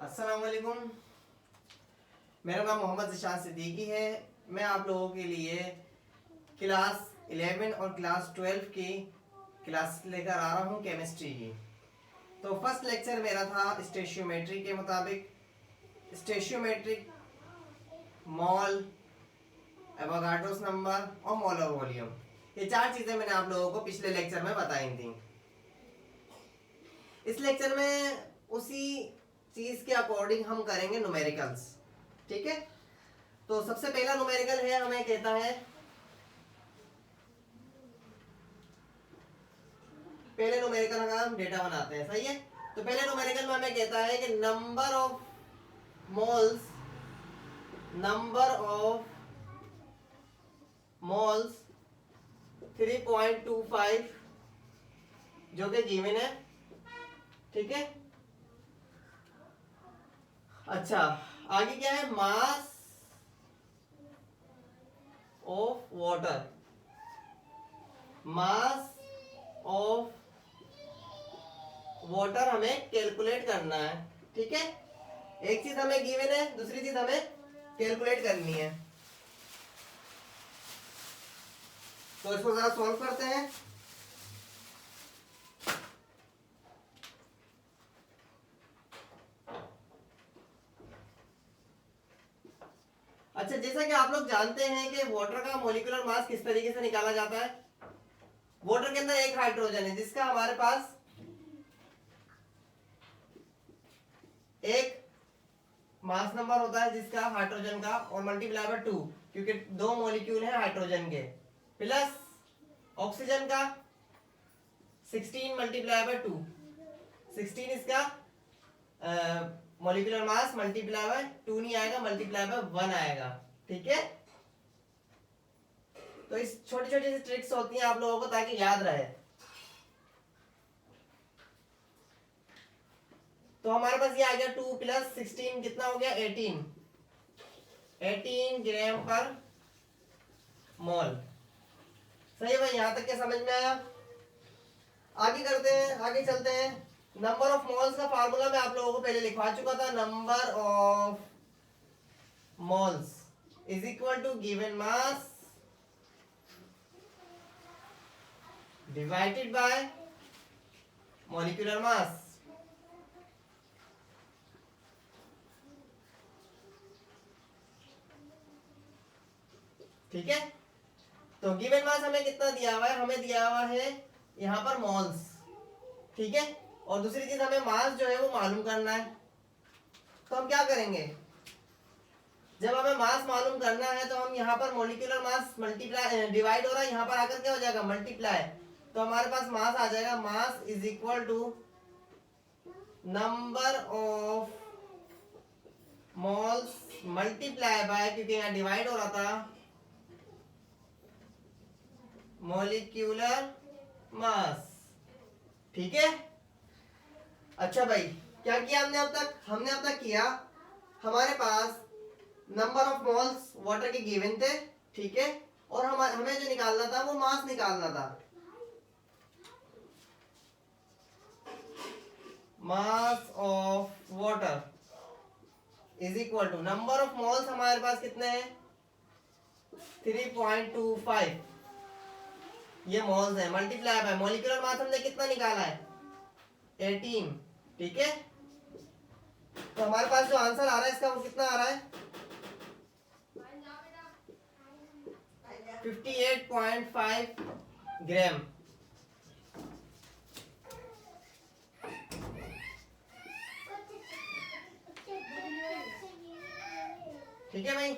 अस्सलाम वालेकुम। मेरा नाम मोहम्मद ज़िशान सिद्दीकी है। मैं आप लोगों के लिए क्लास 11 और क्लास 12 की क्लास लेकर आ रहा हूँ केमिस्ट्री की। तो फर्स्ट लेक्चर मेरा था स्टेशियोमेट्री के मुताबिक। स्टेशियोमेट्रिक, मॉल, एवोगाड्रोस नंबर और मोलर वॉल्यूम, ये चार चीज़ें मैंने आप लोगों को पिछले लेक्चर में बताई थी। इस लेक्चर में उसी चीज के अकॉर्डिंग हम करेंगे न्यूमेरिकल्स। ठीक है, तो सबसे पहला न्यूमेरिकल है, हमें कहता है, पहले न्यूमेरिकल का हम डेटा बनाते हैं। सही है, तो पहले न्यूमेरिकल में हमें कहता है कि नंबर ऑफ मोल्स 3.25 जो कि गिवन है। ठीक है, अच्छा आगे क्या है, मास of water, mass of water हमें कैलकुलेट करना है। ठीक है, एक चीज हमें गिवन है, दूसरी चीज हमें कैलकुलेट करनी है। तो इसको जरा सॉल्व करते हैं। अच्छा, जैसा कि आप लोग जानते हैं कि वाटर का मॉलिक्यूलर मास किस तरीके से निकाला जाता है। वाटर के अंदर एक हाइड्रोजन है जिसका हमारे पास एक मास नंबर होता है जिसका हाइड्रोजन का, और मल्टीप्लाई बाय 2, क्योंकि दो मॉलिक्यूल हैं हाइड्रोजन के, प्लस ऑक्सीजन का 16 मल्टीप्लाई बाय 2, 16 इसका मॉलिक्यूलर मास, मल्टीप्लाई बाय 2 नहीं आएगा, मल्टीप्लाई बाय 1 आएगा। ठीक है, तो इस छोटी छोटी सी ट्रिक्स होती हैं आप लोगों को ताकि याद रहे। तो हमारे पास ये आ गया 2 प्लस 16 कितना हो गया, 18 ग्राम पर मोल। सही है भाई, यहां तक क्या समझ में आया? आगे करते हैं, आगे चलते हैं। नंबर ऑफ मोल्स का फार्मूला मैं आप लोगों को पहले लिखवा चुका था। Number of moles is equal to given mass divided by molecular mass. ठीक है, तो गिवन मास हमें कितना दिया हुआ है, हमें दिया हुआ है यहां पर मोल्स। ठीक है, और दूसरी चीज हमें मास जो है वो मालूम करना है। तो हम क्या करेंगे, जब हमें मास मालूम करना है तो हम यहाँ पर मॉलिक्यूलर मास मल्टीप्लाई डिवाइड हो रहा है, यहाँ पर आकर क्या हो जाएगा, मल्टीप्लाई। तो हमारे पास मास आ जाएगा, mass is equal to number of moles multiply by, क्योंकि यहाँ डिवाइड हो रहा था, मॉलिक्यूलर मास। ठीक है, अच्छा भाई, क्या किया हमने अब तक? हमने अब तक किया, हमारे पास नंबर ऑफ मोल्स वाटर के गिवन थे। ठीक है, और हमें जो निकालना था वो मास निकालना था। Mass of water is equal to number of moles, हमारे पास कितने हैं, 3.25 ये मोल्स है, मल्टीप्लाई बाय मॉलिक्यूलर मास हमने कितना निकाला है, 18। ठीक है, तो हमारे पास जो आंसर आ रहा है इसका वो कितना आ रहा है, 58.5 ग्राम। ठीक है भाई,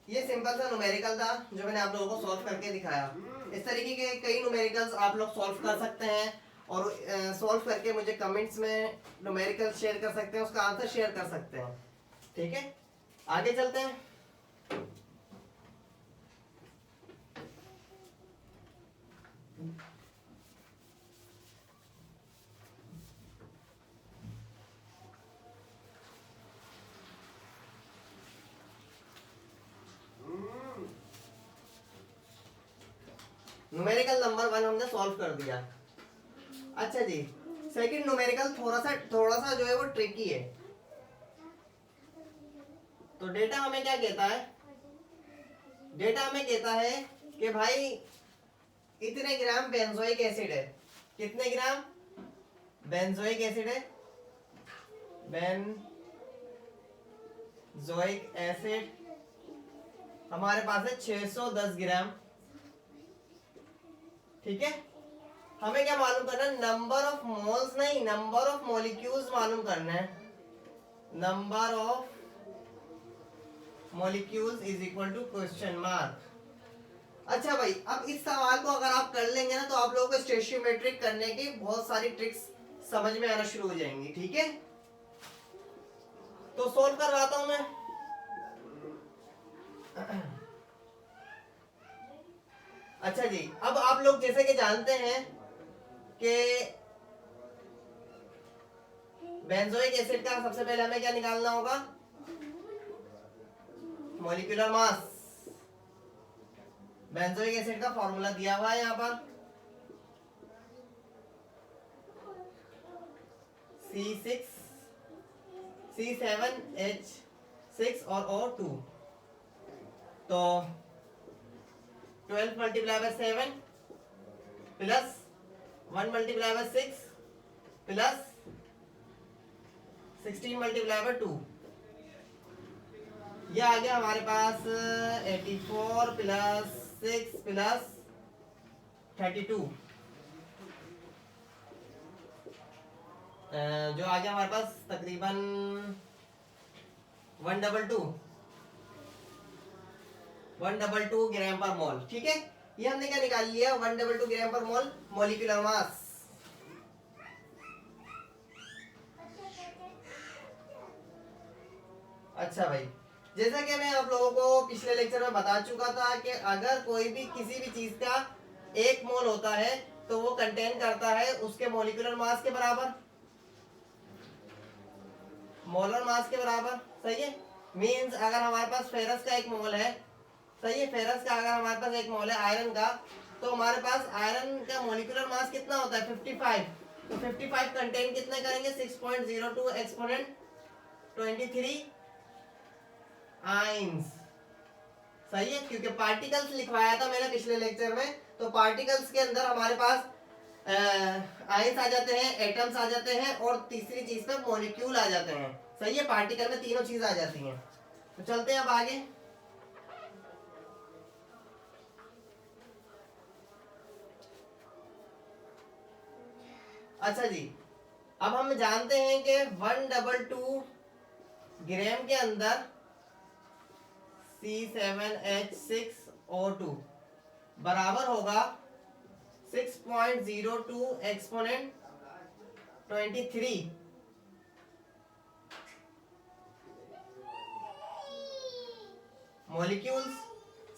ये सिंपल सा न्यूमेरिकल था जो मैंने आप लोगों को सॉल्व करके दिखाया। इस तरीके के कई न्यूमेरिकल्स आप लोग सॉल्व कर सकते हैं, और सॉल्व करके मुझे कमेंट्स में न्यूमेरिकल शेयर कर सकते हैं, उसका आंसर शेयर कर सकते हैं। ठीक है, आगे चलते हैं। न्यूमेरिकल नंबर 1 हमने सॉल्व कर दिया। अच्छा जी, सेकंड न्यूमेरिकल थोड़ा सा जो है वो ट्रिकी है। तो डेटा हमें क्या कहता है, डेटा हमें कहता है कि भाई इतने ग्राम बेंजोइक एसिड है, कितने ग्राम बेंजोइक एसिड है, बेंजोइक एसिड हमारे पास है 610 ग्राम। ठीक है, हमें क्या मालूम करना है, नंबर ऑफ मोल्स नहीं, नंबर ऑफ मॉलिक्यूल्स मालूम करना है। Number of molecules is equal to question mark. अच्छा भाई, अब इस सवाल को अगर आप कर लेंगे ना तो आप लोगों को स्टोइचियोमेट्रिक करने की बहुत सारी ट्रिक्स समझ में आना शुरू हो जाएंगी। ठीक है, तो सोल्व करवाता हूं मैं। अच्छा जी, अब आप लोग जैसे कि जानते हैं कि बेंजोइक एसिड का सबसे पहले हमें क्या निकालना होगा, मॉलिक्यूलर मास। बेंजोइक एसिड का फॉर्मूला दिया हुआ है यहां पर, C7H6 और O2। तो 12 multiply by 7 plus 1 multiply by 6 plus 16 multiply by 2, ये आ गया हमारे पास 84 प्लस 6 प्लस 32, जो आ गया हमारे पास तकरीबन 122 ग्राम पर मोल। ठीक है, ये हमने क्या निकाल लिया, 122 ग्राम पर मोल मॉलिक्यूलर मास। अच्छा भाई, जैसा कि मैं आप लोगों को पिछले लेक्चर में बता चुका था कि अगर कोई भी किसी भी चीज का 1 मोल होता है तो वो कंटेन करता है उसके मॉलिक्यूलर मास के बराबर, मोलर मास के बराबर। सही है, मींस अगर हमारे पास फेरस का 1 मोल है, सही है, फेरस का अगर हमारे पास 1 मोल है आयरन का, तो हमारे पास आयरन का मॉलिक्यूलर मास कितना होता है, 55। तो 55 कंटेन कितने करेंगे, 6.02 एक्सपोनेंट 23 आइंस। सही है, क्योंकि पार्टिकल्स लिखवाया था मैंने पिछले लेक्चर में, तो पार्टिकल्स के अंदर हमारे पास आइंस आ जाते हैं, एटम्स आ जाते हैं और तीसरी चीज पे मॉलिक्यूल आ जाते हैं। सही है, पार्टिकल में तीनों चीज आ जाती हैं। तो चलते हैं अब आगे। अच्छा जी, अब हम जानते हैं कि 122 ग्राम के अंदर C7H6O2 बराबर होगा 6.02 एक्सपोनेंट 23 मॉलिक्यूल्स।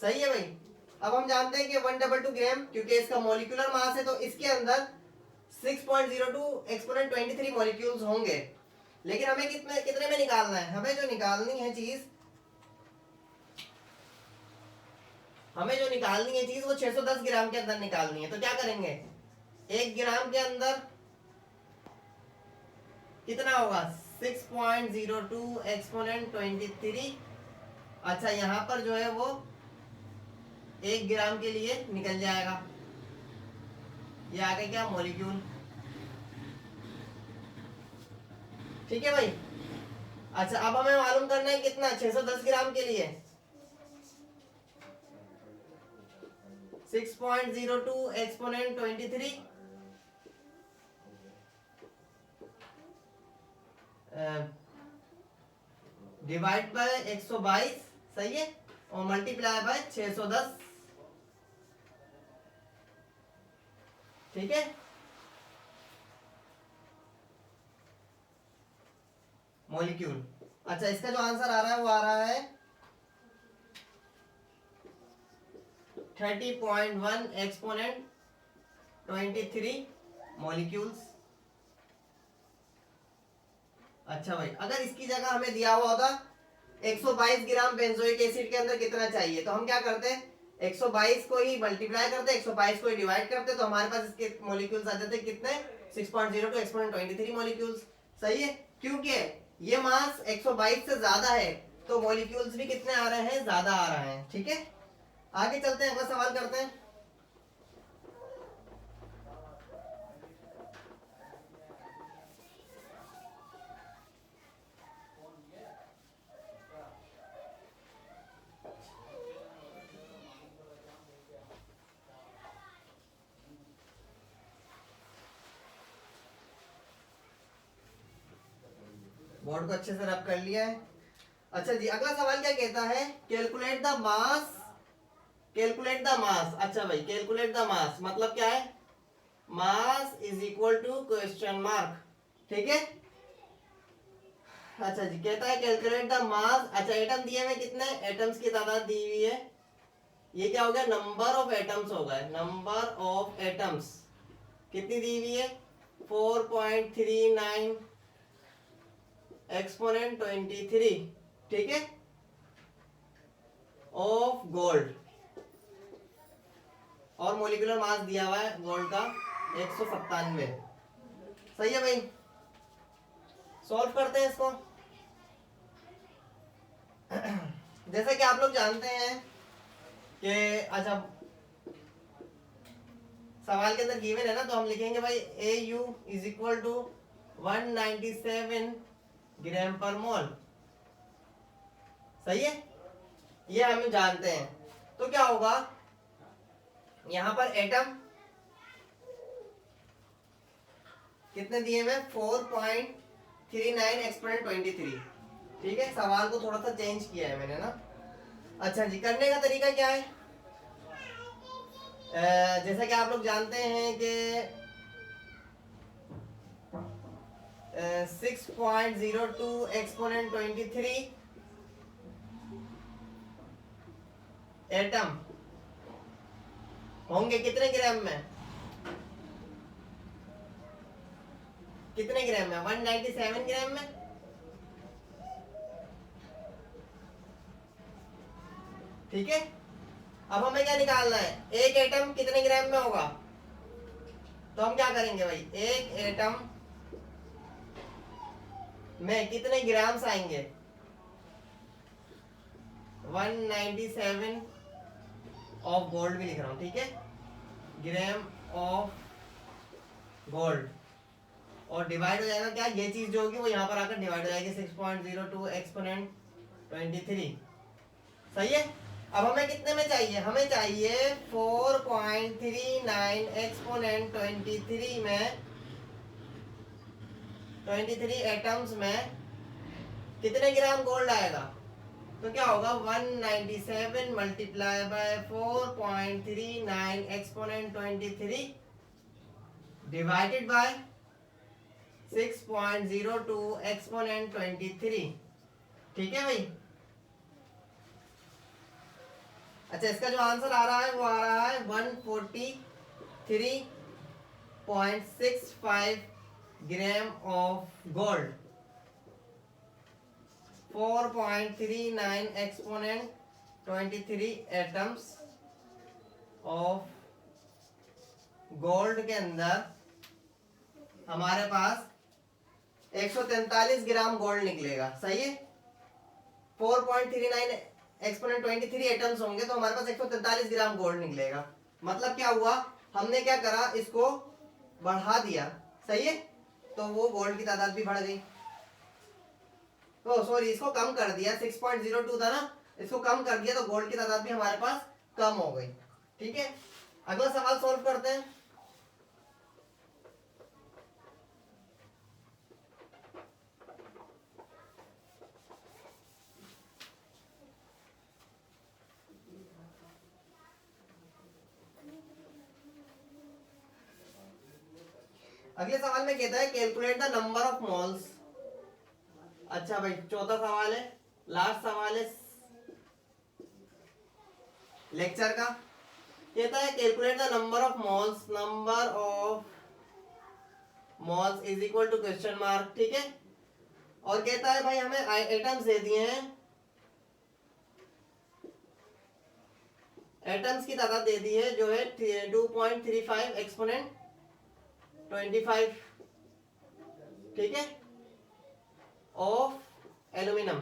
सही है भाई, अब हम जानते हैं कि 122 ग्राम, क्योंकि इसका मॉलिक्यूलर मास है तो इसके अंदर 6.02 एक्सपोनेंट 23 मॉलिक्यूल्स होंगे। लेकिन हमें कितने में निकालना है, हमें जो निकालनी है चीज वो 610 ग्राम के अंदर निकालनी है। तो क्या करेंगे, 1 ग्राम के अंदर कितना होगा, 6.02 एक्सपोनेंट 23। अच्छा, यहां पर जो है वो 1 ग्राम के लिए निकल जाएगा, ये आ गया क्या, मॉलिक्यूल। ठीक है भाई। अच्छा, अब हमें मालूम करना है कितना, 610 ग्राम के लिए 6.02 एक्सपोनेंट 23 डिवाइड बाय 122, सही है, और मल्टीप्लाई बाय 610। ठीक है, मॉलिक्यूल। अच्छा, इसका जो आंसर आ रहा है वो आ रहा है 30.1 एक्सपोनेंट 23 मॉलिक्यूल्स। अच्छा भाई, अगर इसकी जगह हमें दिया हुआ होता 122 ग्राम बेंजोइक एसिड के अंदर कितना चाहिए, तो हम क्या करते, 122 को ही मल्टीप्लाई करते, 122 को ही डिवाइड करते, तो हमारे पास इसके मॉलिक्यूल्स आ जाते कितने, 6.02 एक्सपोनेंट 23 मॉलिक्यूल्स। सही है, क्योंकि ये मास 122 से ज्यादा है तो मॉलिक्यूल्स भी कितने आ रहे हैं, ज्यादा आ रहे हैं। ठीक है, आगे चलते हैं, अगला सवाल करते हैं। बोर्ड को अच्छे से रब कर लिया है। अच्छा जी, अगला सवाल क्या कहता है, calculate the mass, calculate the mass. अच्छा भाई, कैलकुलेट द मास मतलब क्या है, mass is equal to question mark. ठीक है, अच्छा जी, कहता है कैलकुलेट द मास। अच्छा, एटम दिए हुए कितने, एटम्स की तादाद दी हुई है, ये क्या हो गया, नंबर ऑफ एटम्स हो गए, नंबर ऑफ एटम्स कितनी दी हुई है, 4.39 एक्सपोनेंट 23। ठीक है, ऑफ गोल्ड, और मोलिकुलर मास दिया हुआ है गोल्ड का 197। सही है भाई, सॉल्व करते हैं इसको। जैसे कि आप लोग जानते हैं कि अच्छा सवाल के अंदर गिवन है ना, तो हम लिखेंगे भाई ए यू इज इक्वल टू 197 ग्राम पर मोल। सही है, ये हम जानते हैं। तो क्या होगा, यहां पर एटम कितने दिए हुए, 4.39 एक्सपोनेंट 23। ठीक है, सवाल को थोड़ा सा चेंज किया है मैंने ना। अच्छा जी, करने का तरीका क्या है, जैसा कि आप लोग जानते हैं कि 6.02 एक्सपोनेंट 23 एटम होंगे कितने ग्राम में, कितने ग्राम में, 197 ग्राम में। ठीक है, अब हमें क्या निकालना है, एक एटम कितने ग्राम में होगा, तो हम क्या करेंगे भाई, एक एटम में कितने ग्राम्स आएंगे, 197 ऑफ गोल्ड भी लिख रहा हूं। ठीक है, ग्राम ऑफ गोल्ड, और डिवाइड हो जाएगा क्या, ये चीज जो होगी वो यहाँ पर आकर डिवाइड हो जाएगी 6.02 एक्सपोनेंट 23। सही है, अब हमें कितने में चाहिए, हमें चाहिए 4.39 एक्सपोनेंट 23 में, 23 एटम्स में कितने ग्राम गोल्ड आएगा, तो क्या होगा 197 multiply by 4.39 exponent 23 divided by 6.02 exponent 23। ठीक है भाई, अच्छा इसका जो आंसर आ रहा है वो आ रहा है 143.65 gram of gold, 4.39 exponent 23 atoms of gold के अंदर हमारे पास 143 ग्राम गोल्ड निकलेगा। सही है, 4.39 एक्सपोनेंट 23 एटम्स होंगे तो हमारे पास 143 ग्राम गोल्ड निकलेगा। मतलब क्या हुआ, हमने क्या करा, इसको बढ़ा दिया। सही है, तो वो गोल्ड की तादाद भी बढ़ गई, तो सॉरी इसको कम कर दिया, 6.02 था ना, इसको कम कर दिया तो गोल्ड की तादाद भी हमारे पास कम हो गई। ठीक है, अगला सवाल सॉल्व करते हैं। अगले सवाल में कहता है calculate the number of moles. अच्छा भाई, चौथा सवाल है, लास्ट सवाल है लेक्चर का। कहता है calculate the number of moles, number of moles is equal to question mark. ठीक है, और कहता है भाई हमें एटम्स दे दिए हैं, एटम्स की तादाद दे दी है जो है 2.35 एक्सपोनेंट 25, ठीक है, ऑफ एल्यूमिनियम।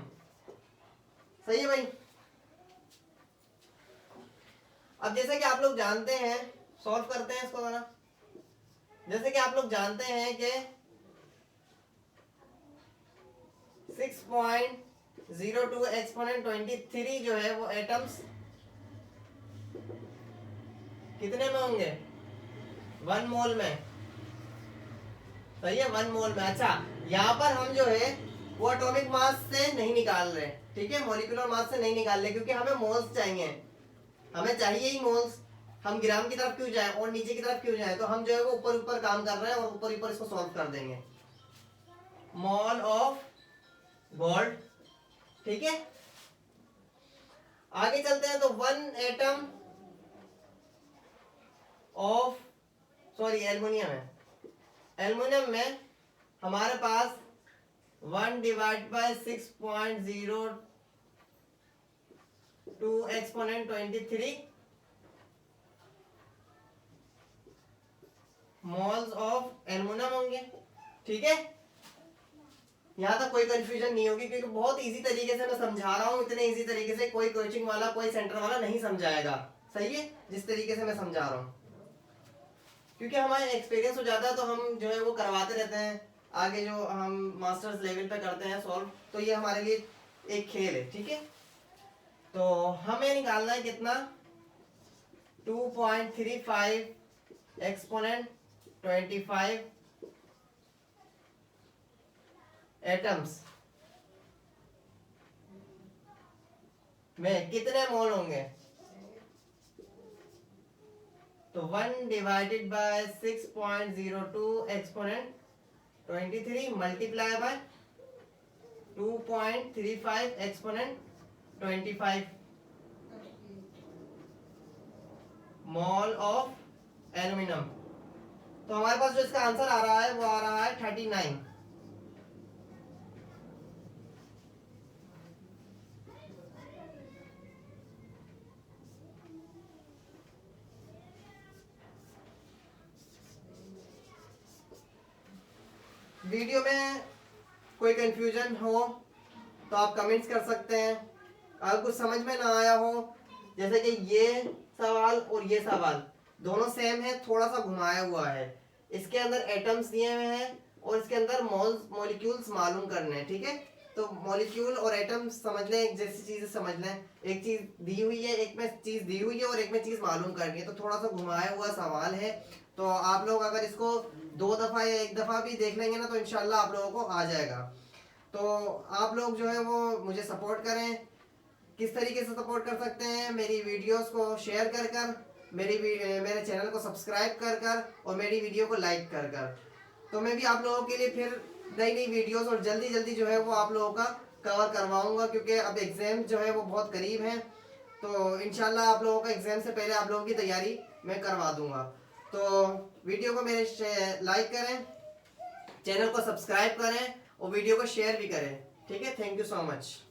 सही है भाई। अब जैसे कि आप लोग जानते हैं, सॉल्व करते हैं इसको जरा। जैसे कि आप लोग जानते हैं कि 6.02 एक्सपोनेंट 23 जो है वो एटम्स कितने में होंगे? 1 मोल में। सही है, 1 मोल में। अच्छा, यहाँ पर हम जो है वो एटॉमिक मास से नहीं निकाल रहे, ठीक है, मॉलिक्यूलर मास से नहीं निकाल रहे, क्योंकि हमें मोल्स चाहिए, हमें चाहिए ही मोल्स। हम ग्राम की तरफ क्यों जाए और नीचे की तरफ क्यों जाए? तो हम जो है वो ऊपर ऊपर काम कर रहे हैं और ऊपर ऊपर इसको सॉल्व कर देंगे। मोल ऑफ गोल्ड, ठीक है। आगे चलते हैं तो 1 एटम ऑफ, सॉरी एल्युमिनियम है, एल्युमिनियम में हमारे पास 1 divide by 6.02 exponent 23 moles of aluminium होंगे, ठीक है। यहां तक कोई कंफ्यूजन नहीं होगी, क्योंकि बहुत इजी तरीके से मैं समझा रहा हूं। इतने इजी तरीके से कोई कोचिंग वाला, कोई सेंटर वाला नहीं समझाएगा, सही है, जिस तरीके से मैं समझा रहा हूं, क्योंकि हमारा एक्सपीरियंस हो जाता है तो हम जो है वो करवाते रहते हैं। आगे जो हम मास्टर्स लेवल पे करते हैं सॉल्व, तो ये हमारे लिए एक खेल है, ठीक है। तो हमें निकालना है कितना? 2.35 एक्सपोनेंट 25 एटम्स में कितने मोल होंगे? तो 1 divided by 6.02 exponent 23 multiply by 2.35 exponent 25 mole of aluminium. तो हमारे पास जो इसका आंसर आ रहा है वो आ रहा है 39। वीडियो में कोई कंफ्यूजन हो तो आप कमेंट्स कर सकते हैं। अगर कुछ समझ में ना आया हो, जैसे कि ये सवाल और ये सवाल दोनों सेम है, थोड़ा सा घुमाया हुआ है, इसके अंदर एटम्स दिए हुए हैं और इसके अंदर मॉलिक्यूल्स मालूम करने हैं, ठीक है। तो मॉलिक्यूल और एटम्स समझ लें, एक जैसी चीजें समझ लें। एक चीज दी हुई है, एक में चीज दी हुई है और एक में चीज मालूम करनी है, तो थोड़ा सा घुमाया हुआ सवाल है। तो आप लोग अगर इसको 2 दफा या 1 दफा भी देख लेंगे ना तो इंशाल्लाह आप लोगों को आ जाएगा। तो आप लोग जो है वो मुझे सपोर्ट करें। किस तरीके से सपोर्ट कर सकते हैं? मेरी वीडियोस को शेयर कर कर, मेरे चैनल को सब्सक्राइब कर कर और मेरी वीडियो को लाइक कर कर। तो मैं भी आप लोगों के लिए फिर नई नई वीडियोस और जल्दी जल्दी जो है वो आप लोगों का कवर करवाऊंगा, क्योंकि अब एग्जाम जो है वो बहुत करीब है। तो इंशाल्लाह आप लोगों का एग्जाम से पहले आप लोगों की तैयारी मैं करवा दूंगा। तो वीडियो को मेरे लाइक करें, चैनल को सब्सक्राइब करें और वीडियो को शेयर भी करें, ठीक है। Thank you so much.